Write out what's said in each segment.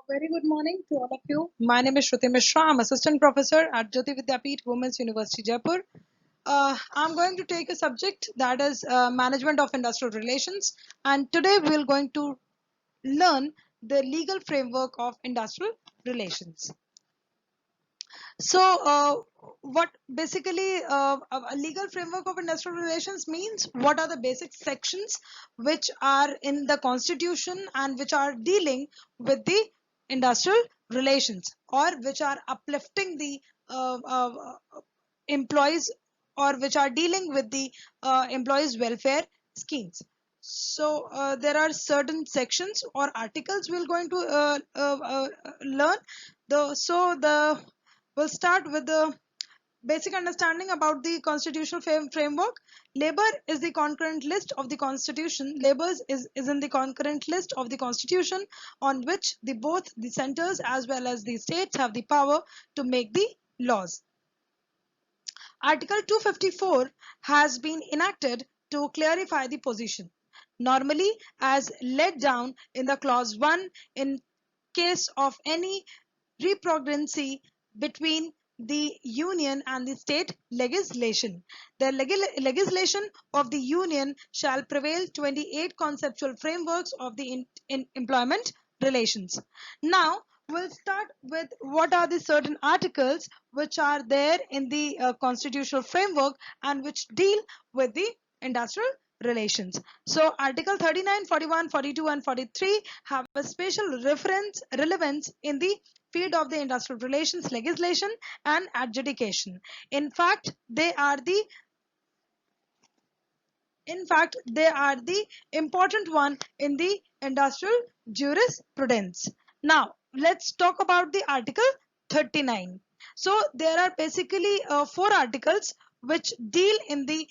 Very good morning to all of you. My name is Shruti Mishra. I'm assistant professor at Jyoti Vidyapeeth Women's University, Jaipur. I'm going to take a subject that is management of industrial relations, and today we're going to learn the legal framework of industrial relations. So, what basically a legal framework of industrial relations means? What are the basic sections which are in the constitution and which are dealing with the industrial relations, or which are uplifting the employees, or which are dealing with the employees welfare schemes. So there are certain sections or articles we're going to learn. The we'll start with the basic understanding about the constitutional framework. Labor is the concurrent list of the constitution. Labor is in the concurrent list of the constitution, on which the both the centers as well as the states have the power to make the laws. Article 254 has been enacted to clarify the position, normally as laid down in the clause 1 in case of any repugnancy between the union and the state legislation. The legislation of the union shall prevail 28 conceptual frameworks of the employment relations. Now, we'll start with what are the certain articles which are there in the constitutional framework and which deal with the industrial relations. So article 39, 41, 42 and 43 have a special relevance in the field of the industrial relations legislation and adjudication. In fact, they are the important one in the industrial jurisprudence. Now, let's talk about the article 39. So there are basically four articles which deal in the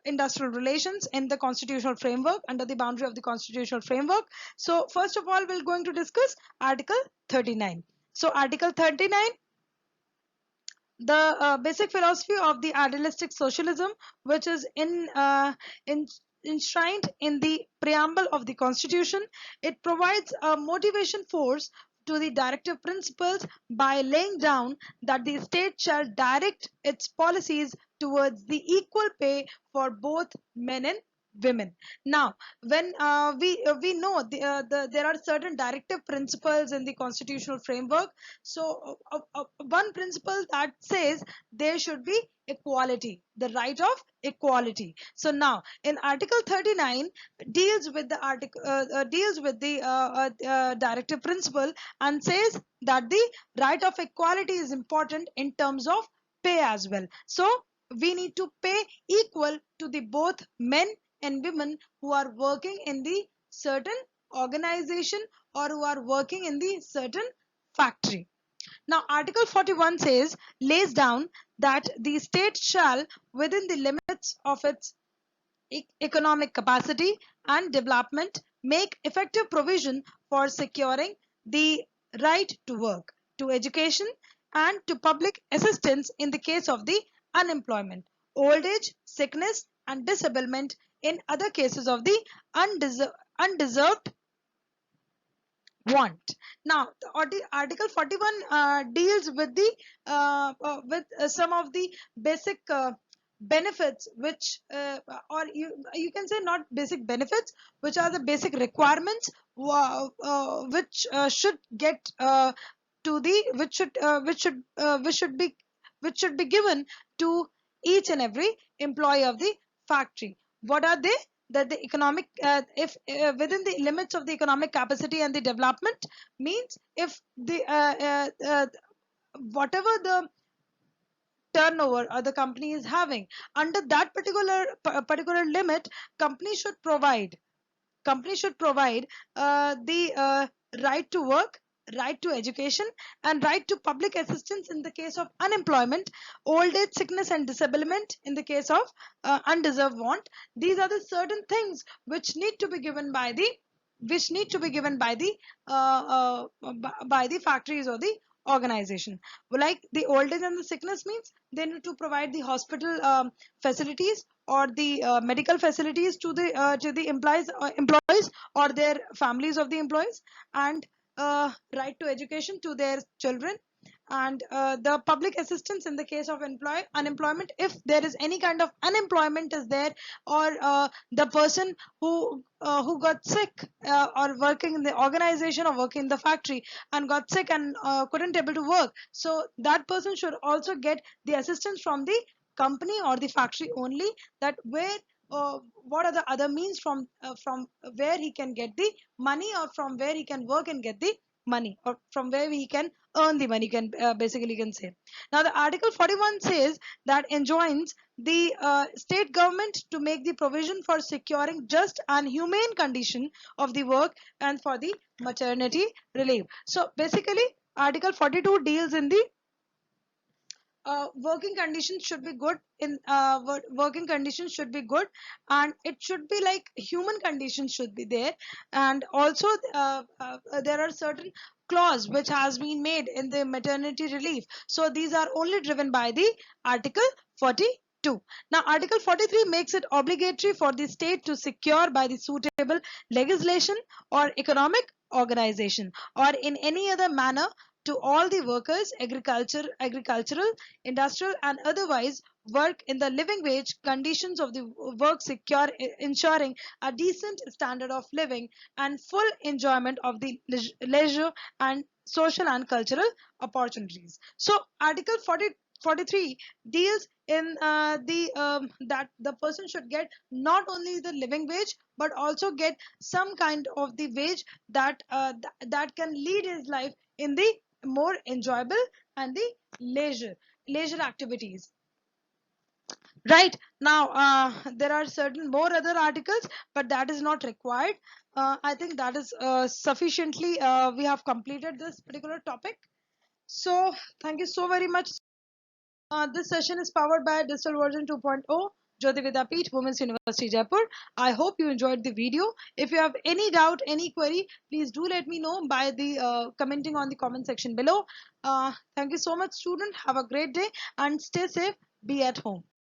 industrial relations in the constitutional framework under the boundary of the constitutional framework. So first of all, we're going to discuss article 39. So article 39, the basic philosophy of the idealistic socialism, which is in enshrined in the preamble of the constitution. It provides a motivation force to the directive principles by laying down that the state shall direct its policies towards the equal pay for both men and women. Now, when we know there are certain directive principles in the constitutional framework. So one principle that says there should be equality, the right of equality. So now in article 39 deals with the directive principle and says that the right of equality is important in terms of pay as well. So we need to pay equal to the both men and women who are working in the certain organization or who are working in the certain factory. Now, Article 41 lays down that the state shall, within the limits of its economic capacity and development, make effective provision for securing the right to work, to education, and to public assistance in the case of the unemployment, old age, sickness, and disablement in other cases of the undeserved want. Now, Article 41 deals with the some of the basic benefits, which or you can say not basic benefits, which are the basic requirements which should get to the which should be given to each and every employee of the factory. What are they? That the economic if within the limits of the economic capacity and the development means if the whatever the turnover or the company is having, under that particular limit, company should provide the right to work, right to education, and right to public assistance in the case of unemployment, old age, sickness, and disablement in the case of undeserved want. These are the certain things which need to be given by the by the factories or the organization. Like the old age and the sickness means they need to provide the hospital facilities or the medical facilities to the employees or their families of the employees. And right to education to their children, and the public assistance in the case of unemployment, if there is any kind of unemployment is there, or the person who got sick, or working in the organization or working in the factory and got sick and couldn't able to work, so that person should also get the assistance from the company or the factory only, that where what are the other means from where he can get the money, or from where he can work and get the money, or from where he can earn the money, can basically can say. Now the article 41 says that enjoins the state government to make the provision for securing just and humane condition of the work and for the maternity relief. So basically article 42 deals in the working conditions should be good in working conditions should be good, and it should be like human conditions should be there, and also there are certain clause which has been made in the maternity relief, so these are only driven by the article 42. Now article 43 makes it obligatory for the state to secure by the suitable legislation or economic organization or in any other manner to all the workers, agricultural, industrial, and otherwise work in the living wage conditions of the work secure, ensuring a decent standard of living and full enjoyment of the leisure and social and cultural opportunities. So, Article 43 deals in the that the person should get not only the living wage but also get some kind of the wage that that can lead his life in the more enjoyable and the leisure activities. Right now, there are certain more other articles, but that is not required. I think that is sufficiently. We have completed this particular topic. So, thank you so very much. This session is powered by Digital Version 2.0, Jyoti Vidyapeeth, Women's University, Jaipur. I hope you enjoyed the video. If you have any doubt, any query, please do let me know by the commenting on the comment section below. Thank you so much, student. Have a great day and stay safe. Be at home.